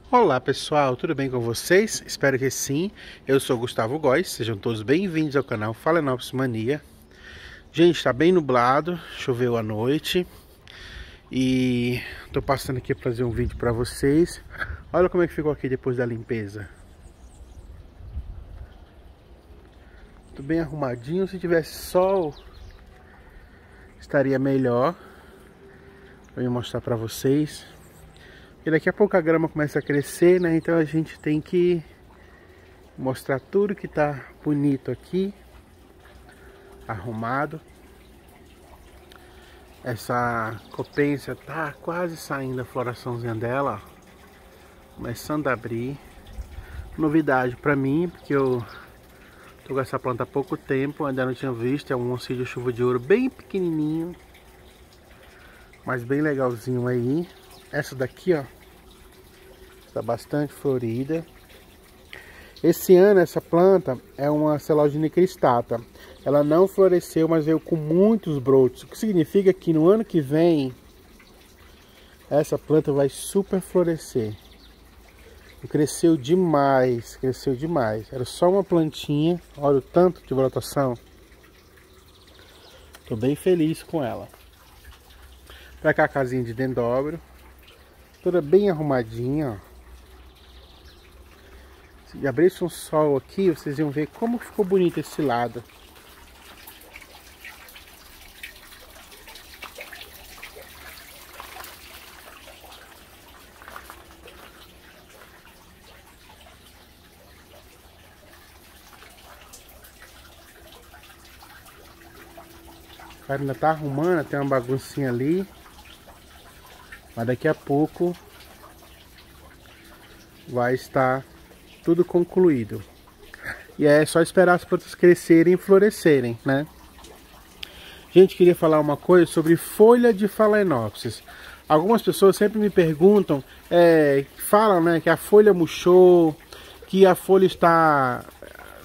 Olá pessoal, tudo bem com vocês? Espero que sim. Eu sou Gustavo Góes, sejam todos bem-vindos ao canal Phalaenopsis Mania. Gente, tá bem nublado, choveu à noite e tô passando aqui para fazer um vídeo para vocês. Olha como é que ficou aqui depois da limpeza. Tudo bem arrumadinho, se tivesse sol estaria melhor. Vou mostrar para vocês. E daqui a pouco a grama começa a crescer, né? Então a gente tem que mostrar tudo que tá bonito aqui, arrumado. Essa copência tá quase saindo a floraçãozinha dela, ó, começando a abrir. Novidade para mim, porque eu tô com essa planta há pouco tempo, ainda não tinha visto. É um oncídio chuva de ouro bem pequenininho, mas bem legalzinho aí. Essa daqui, ó, está bastante florida. Esse ano essa planta é uma Celogenia cristata. Ela não floresceu, mas veio com muitos brotos. O que significa que no ano que vem essa planta vai super florescer. Cresceu demais, cresceu demais. Era só uma plantinha, olha o tanto de brotação. Tô bem feliz com ela. Pra cá a casinha de dendróbio, toda bem arrumadinha, ó. Se abrisse um sol aqui, vocês iam ver como ficou bonito esse lado. O cara ainda tá arrumando, tem uma baguncinha ali. Mas daqui a pouco vai estar tudo concluído. E é só esperar as plantas crescerem e florescerem, né? Gente, queria falar uma coisa sobre folha de Phalaenopsis. Algumas pessoas sempre me perguntam, falam, né, que a folha murchou, que a folha está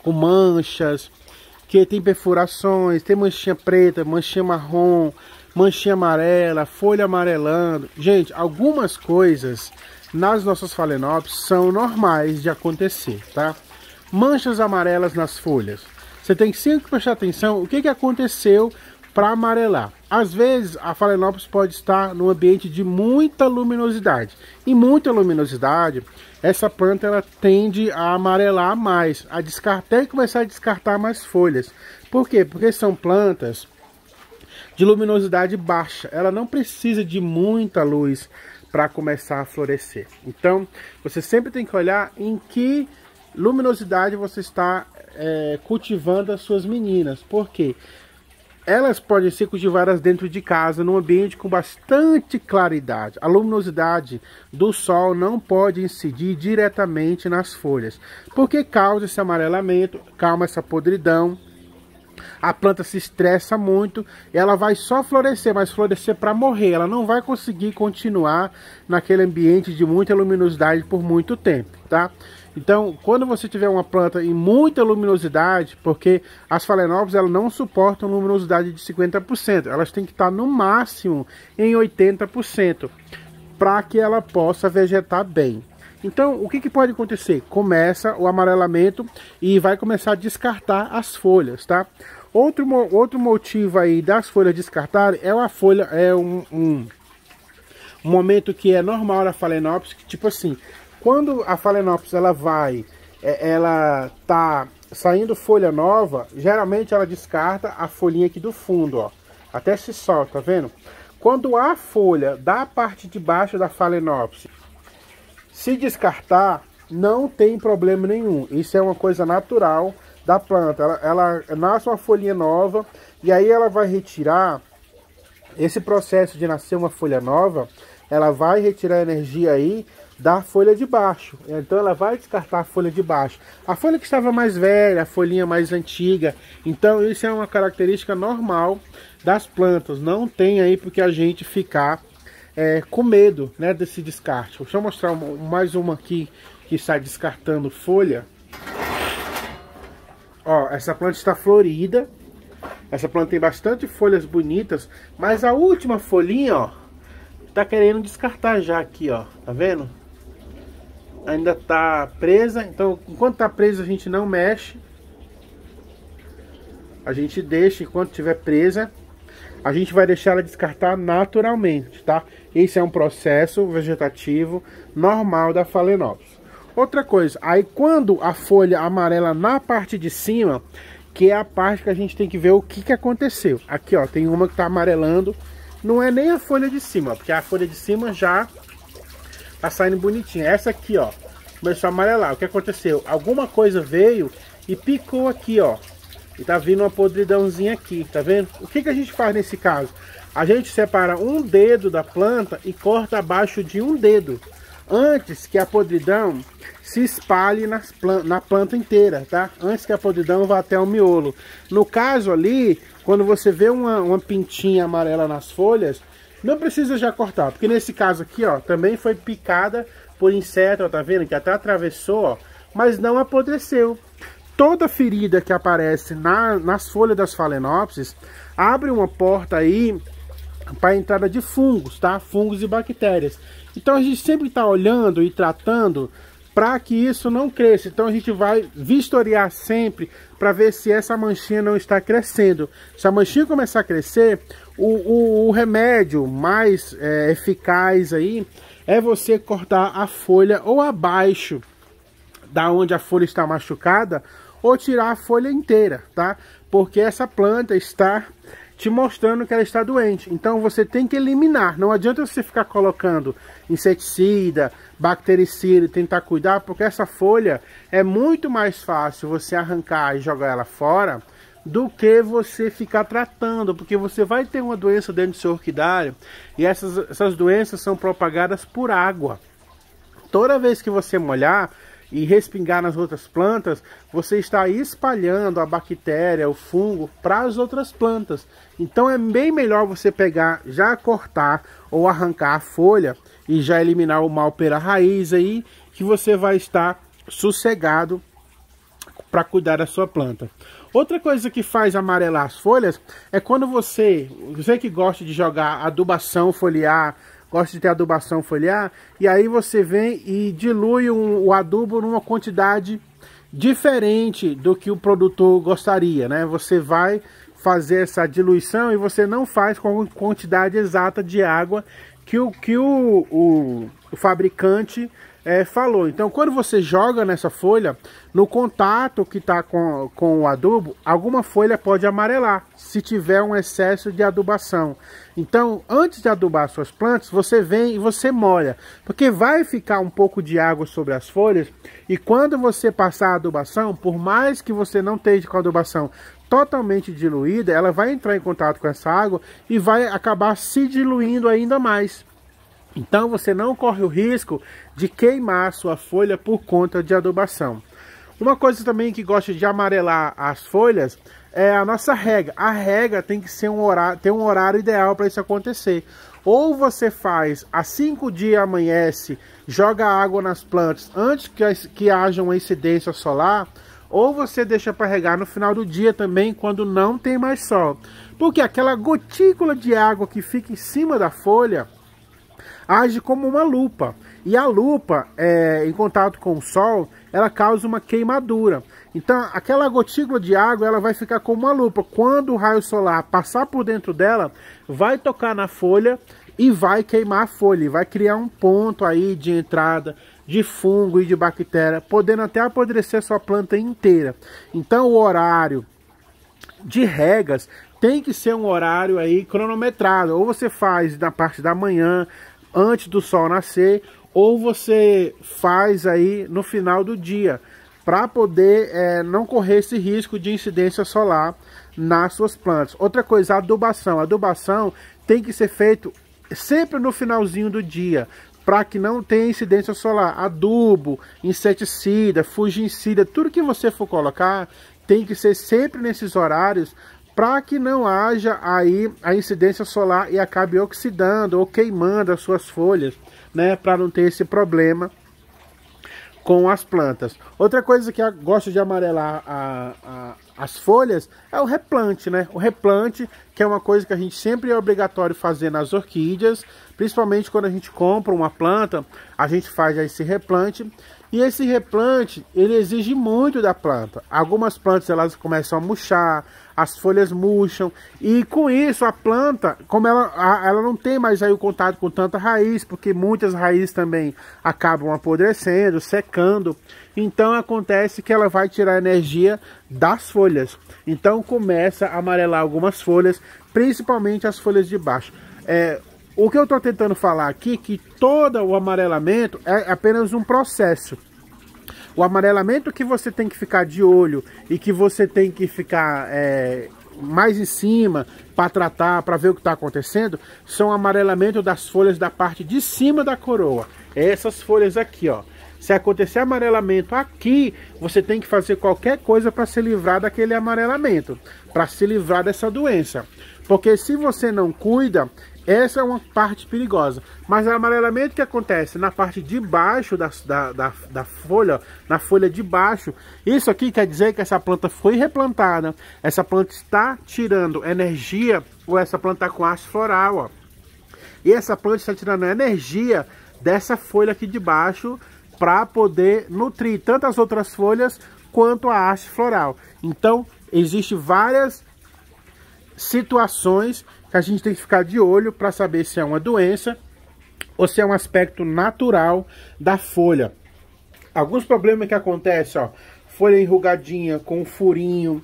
com manchas, que tem perfurações, tem manchinha preta, manchinha marrom, manchinha amarela, folha amarelando. Gente, algumas coisas nas nossas Phalaenopsis são normais de acontecer, tá? Manchas amarelas nas folhas. Você tem que sempre prestar atenção o que aconteceu para amarelar. Às vezes a Phalaenopsis pode estar num ambiente de muita luminosidade. Em muita luminosidade, essa planta ela tende a amarelar mais, a descartar e começar a descartar mais folhas. Por quê? Porque são plantas de luminosidade baixa. Ela não precisa de muita luz para começar a florescer. Então, você sempre tem que olhar em que luminosidade você está cultivando as suas meninas. Por quê? Elas podem ser cultivadas dentro de casa, num ambiente com bastante claridade. A luminosidade do sol não pode incidir diretamente nas folhas, porque causa esse amarelamento, causa essa podridão. A planta se estressa muito e ela vai só florescer, mas florescer para morrer. Ela não vai conseguir continuar naquele ambiente de muita luminosidade por muito tempo, tá? Então, quando você tiver uma planta em muita luminosidade, porque as Phalaenopsis elas não suportam luminosidade de 50%, elas têm que estar no máximo em 80% para que ela possa vegetar bem. Então, o que pode acontecer? Começa o amarelamento e vai começar a descartar as folhas, tá? Outro motivo aí das folhas descartarem é a folha, um momento que é normal da Phalaenopsis, que tipo assim, quando a Phalaenopsis ela tá saindo folha nova, geralmente ela descarta a folhinha aqui do fundo, ó, até esse sol, tá vendo? Quando a folha da parte de baixo da Phalaenopsis se descartar, não tem problema nenhum. Isso é uma coisa natural da planta. Ela nasce uma folhinha nova e aí ela vai retirar esse processo de nascer uma folha nova. Ela vai retirar a energia aí da folha de baixo. Então ela vai descartar a folha de baixo. A folha que estava mais velha, a folhinha mais antiga. Então isso é uma característica normal das plantas. Não tem aí porque a gente ficar com medo, né, desse descarte. Deixa eu mostrar mais uma aqui que está descartando folha. Ó, essa planta está florida. Essa planta tem bastante folhas bonitas, mas a última folhinha, ó, tá querendo descartar já aqui, ó. Tá vendo? ainda tá presa, então enquanto tá presa a gente não mexe. A gente deixa enquanto estiver presa. A gente vai deixar ela descartar naturalmente, tá? Esse é um processo vegetativo normal da Phalaenopsis. Outra coisa, aí quando a folha amarela na parte de cima, que é a parte que a gente tem que ver o que aconteceu. Aqui, ó, tem uma que tá amarelando. Não é nem a folha de cima, porque a folha de cima já tá saindo bonitinha. Essa aqui, ó, começou a amarelar. O que aconteceu? Alguma coisa veio e picou aqui, ó. E tá vindo uma podridãozinha aqui, tá vendo? O que a gente faz nesse caso? A gente separa um dedo da planta e corta abaixo de um dedo, antes que a podridão se espalhe na planta inteira, tá? Antes que a podridão vá até o miolo. No caso ali, quando você vê uma pintinha amarela nas folhas, não precisa já cortar, porque nesse caso aqui, ó, também foi picada por inseto, ó, tá vendo? Que até atravessou, ó, mas não apodreceu. Toda ferida que aparece nas folhas das Phalaenopsis abre uma porta aí para a entrada de fungos, tá? Fungos e bactérias. Então a gente sempre está olhando e tratando para que isso não cresça. Então a gente vai vistoriar sempre para ver se essa manchinha não está crescendo. Se a manchinha começar a crescer, o remédio mais eficaz aí é você cortar a folha ou abaixo da onde a folha está machucada, ou tirar a folha inteira, tá? Porque essa planta está te mostrando que ela está doente. Então você tem que eliminar. Não adianta você ficar colocando inseticida, bactericida e tentar cuidar, porque essa folha é muito mais fácil você arrancar e jogar ela fora do que você ficar tratando, porque você vai ter uma doença dentro do seu orquidário e essas doenças são propagadas por água. Toda vez que você molhar e respingar nas outras plantas, você está espalhando a bactéria, o fungo para as outras plantas. Então é bem melhor você pegar, já cortar ou arrancar a folha e já eliminar o mal pela raiz aí, que você vai estar sossegado para cuidar da sua planta. Outra coisa que faz amarelar as folhas é quando você que gosta de jogar adubação foliar, gosta de ter adubação foliar, e aí você vem e dilui o adubo numa quantidade diferente do que o produtor gostaria, né? Você vai fazer essa diluição e você não faz com a quantidade exata de água que o fabricante falou. Então, quando você joga nessa folha, no contato que está com o adubo, alguma folha pode amarelar, se tiver um excesso de adubação. Então, antes de adubar suas plantas, você vem e você molha, porque vai ficar um pouco de água sobre as folhas, e quando você passar a adubação, por mais que você não esteja com a adubação totalmente diluída, ela vai entrar em contato com essa água e vai acabar se diluindo ainda mais. Então você não corre o risco de queimar a sua folha por conta de adubação. Uma coisa também que gosta de amarelar as folhas é a nossa rega. A rega tem que ser ter um horário ideal para isso acontecer. Ou você faz assim que o dia amanhece, joga água nas plantas antes que haja uma incidência solar, ou você deixa para regar no final do dia também, quando não tem mais sol. Porque aquela gotícula de água que fica em cima da folha age como uma lupa. E a lupa, em contato com o sol, ela causa uma queimadura. Então, aquela gotícula de água, ela vai ficar como uma lupa. Quando o raio solar passar por dentro dela, vai tocar na folha e vai queimar a folha. E vai criar um ponto aí de entrada de fungo e de bactéria, podendo até apodrecer a sua planta inteira. Então, o horário de regas tem que ser um horário aí cronometrado. Ou você faz na parte da manhã, antes do sol nascer, ou você faz aí no final do dia, para poder não correr esse risco de incidência solar nas suas plantas. Outra coisa, a adubação. A adubação tem que ser feito sempre no finalzinho do dia, para que não tenha incidência solar. Adubo, inseticida, fungicida, tudo que você for colocar tem que ser sempre nesses horários, para que não haja aí a incidência solar e acabe oxidando ou queimando as suas folhas, né, para não ter esse problema com as plantas. Outra coisa que gosta de amarelar as folhas é o replante, né? O replante, que é uma coisa que a gente sempre é obrigatório fazer nas orquídeas, principalmente quando a gente compra uma planta, a gente faz esse replante. E esse replante, ele exige muito da planta. Algumas plantas, elas começam a murchar, as folhas murcham, e com isso a planta, como ela não tem mais aí o contato com tanta raiz, porque muitas raízes também acabam apodrecendo, secando, então acontece que ela vai tirar energia das folhas. Então começa a amarelar algumas folhas, principalmente as folhas de baixo. O que eu estou tentando falar aqui, que todo o amarelamento é apenas um processo. O amarelamento que você tem que ficar de olho e que você tem que ficar mais em cima para tratar, para ver o que está acontecendo, são o amarelamento das folhas da parte de cima da coroa. Essas folhas aqui, ó. Se acontecer amarelamento aqui, você tem que fazer qualquer coisa para se livrar daquele amarelamento, para se livrar dessa doença. Porque se você não cuida, essa é uma parte perigosa. Mas o amarelamento que acontece na parte de baixo da folha, na folha de baixo, isso aqui quer dizer que essa planta foi replantada, essa planta está tirando energia, ou essa planta está com haste floral, ó. E essa planta está tirando energia dessa folha aqui de baixo para poder nutrir tanto as outras folhas quanto a haste floral. Então, existem várias situações que a gente tem que ficar de olho para saber se é uma doença ou se é um aspecto natural da folha. Alguns problemas que acontecem, ó, folha enrugadinha com um furinho,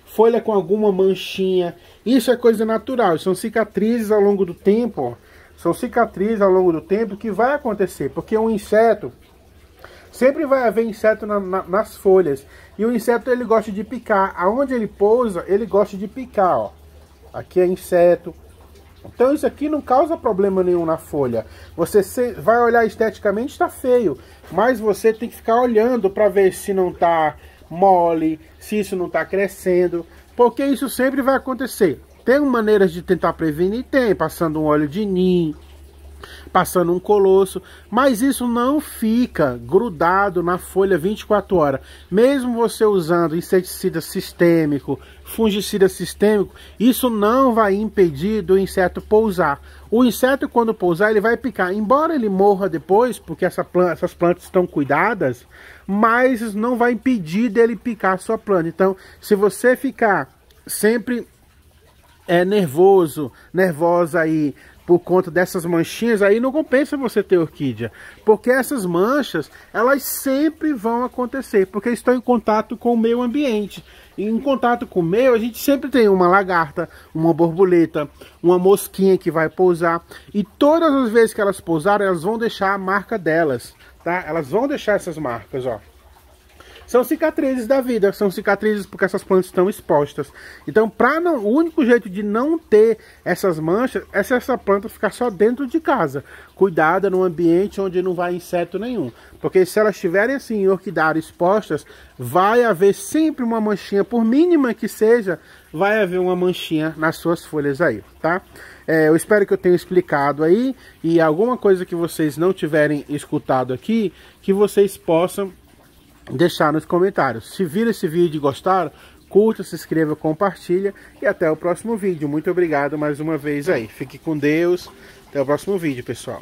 folha com alguma manchinha, isso é coisa natural, são cicatrizes ao longo do tempo, ó, são cicatrizes ao longo do tempo que vai acontecer, porque um inseto, sempre vai haver inseto nas folhas, e o inseto ele gosta de picar, aonde ele pousa, ele gosta de picar, ó. Aqui é inseto. Então isso aqui não causa problema nenhum na folha. Você vai olhar esteticamente, está feio. Mas você tem que ficar olhando para ver se não está mole, se isso não está crescendo. Porque isso sempre vai acontecer. Tem maneiras de tentar prevenir? Tem. Passando um óleo de nim, passando um colosso, mas isso não fica grudado na folha 24 horas. Mesmo você usando inseticida sistêmico, fungicida sistêmico, isso não vai impedir do inseto pousar. O inseto, quando pousar, ele vai picar. Embora ele morra depois, porque essas plantas estão cuidadas, mas não vai impedir dele picar a sua planta. Então, se você ficar sempre nervosa aí, por conta dessas manchinhas, aí não compensa você ter orquídea, porque essas manchas, elas sempre vão acontecer, porque estão em contato com o meio ambiente. E em contato com o meio, a gente sempre tem uma lagarta, uma borboleta, uma mosquinha que vai pousar, e todas as vezes que elas pousarem, elas vão deixar a marca delas, tá? Elas vão deixar essas marcas, ó. São cicatrizes da vida, são cicatrizes porque essas plantas estão expostas. Então, o único jeito de não ter essas manchas é se essa planta ficar só dentro de casa, cuidada num ambiente onde não vai inseto nenhum. Porque se elas estiverem assim em orquidário expostas, vai haver sempre uma manchinha, por mínima que seja, vai haver uma manchinha nas suas folhas aí, tá? Eu espero que eu tenha explicado aí, e alguma coisa que vocês não tiverem escutado aqui, que vocês possam deixar nos comentários. Se viram esse vídeo e gostaram, curta, se inscreva, compartilha e até o próximo vídeo. Muito obrigado mais uma vez aí. Fique com Deus. Até o próximo vídeo, pessoal.